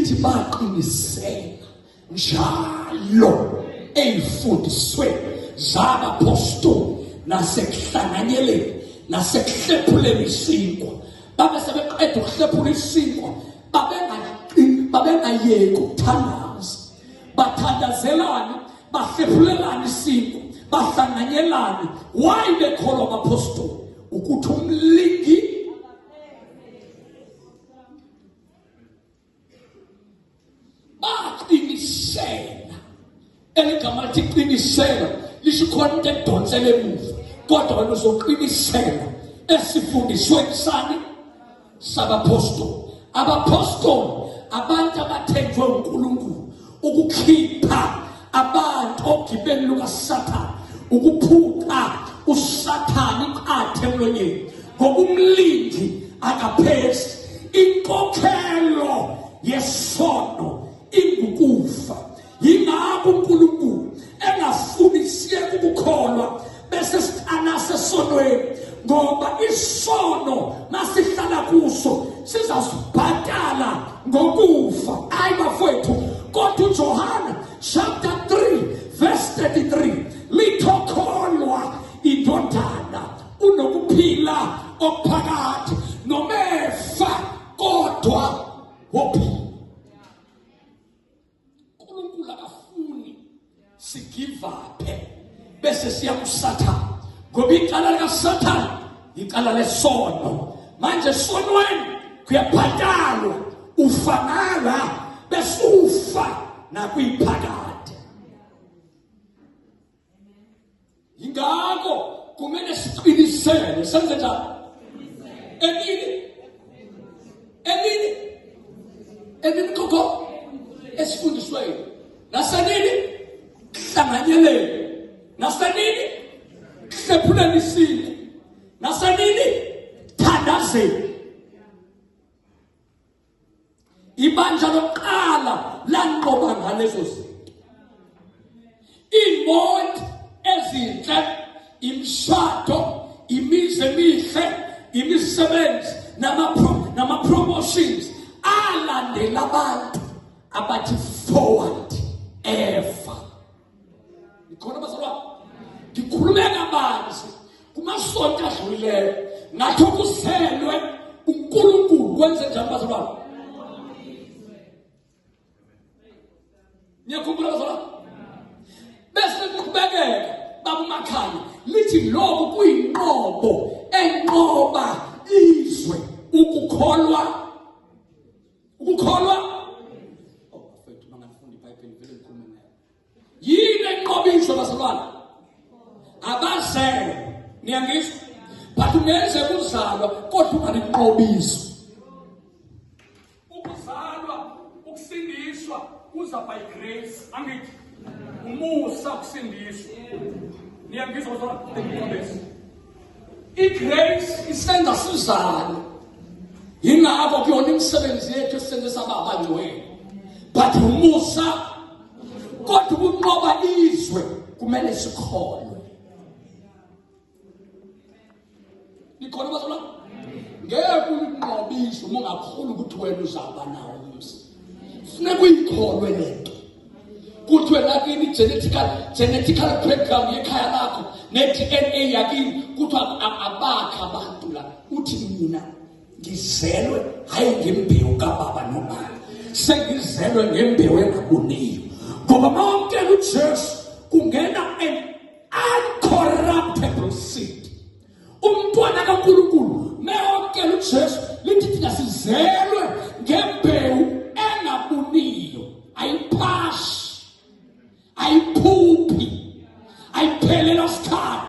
lithi baqinisela njalo ey'fundisweni zabapostoli nasekuhlanganyeleni nasekuhlephuleni isinkwa. Babe sebeqeda ukuhlephula isinkwa babengayeki ukuthandaza, bathandazelane, bahlephulelane isinkwa, bahlanganyelane. Why bekholwa abapostoli? Ukuthi umlingi baqinisela. Eligama lithi qinisela lisho khona into edonsela emuva, kodwa wena uzoqinisela esifundisweni sani sabapostoli. Abapostoli abantu abathenjwe uNkulunkulu ukukhipha abantu ogibeni lukaSathane, ukuphuca uSathane iqathe emlonyeni ngokumlindi akaphesi. Inkokhelo yesono ingukufa. Yingakho uNkulunkulu engafuni siyeke ukukholwa bese siqanase esonweni, ngoba isono masihlala kuso sizasibhatala ngokufa. Hayi bafowethu, kodwa uJohana chapter 3 verse 33 litokholwa indodana unokuphila okuphakathi nomefa kodwa wophila. uNkulunkulu akafuni sigivaphe bese siya kuSathane, ngoba icala likaSathane icala lesono. Manje sonweni kuyabhatalwa, ufangala bese ufa nakwiphakade. Ingakho kumele siqinisele senze njani? Emini koko esifundisweni nasenini hlanganyeleni, nasenini hlephuleni isinkwa, nasenini thandazeni. Ibandla lokuqala lanqoba ngalezo zinto. Imoto ezinhle, imishado, imizi emihle, imisebenzi nama-promotions alandela abantu abathi forward ever. Ikhona bazalwane, ngikhulume kabanzi kumasonto adlulileyo, ngathi kuzelwe uNkulunkulu kwenze njani bazalwane? Niyakhumbula bazalwane? Bese kuqhubekeka babumakhaya lithi lokhu kuyinqobo enqoba izwe ukukholwa. Bafethu bangafundi iBhayibheli vele ngikhuluma nayo. Yini enqoba izwe bazalwane? Abazelwe, niyangizwa? But ungeze kuzalwa kodwa ungalinqobi izwe. Ukuzalwa, ukusindiswa kuza by grace, angithi umusa ukusindiswa. Niyangizwa bazalwane? I-grace isenza sizalwe. Yingakho kuyona imisebenzi yethu esenze sababangcwele. But umusa kodwa ukunqoba izwe kumele sikholwe. Nikhona bazalwane? Ngeke ukunqoba izwe uma ungakholwa ukuthi wena uzaba nawo umzi. Funeka uyikholwe lento. Kuthi wena kini genetical background yekhaya lakho ne-DNA yakini kuthi abakha abantu la, uthi mina ngizelwe hayi ngembewu kababa nomama, sengizelwe ngembewu engaboniyo. Ngoba mawamkela uJesu kungena an uncorruptible seed. Umntwana kaNkulunkulu mawamkela uJesu lithi thina sizelwe ngembewu engaboniyo, ayiphasi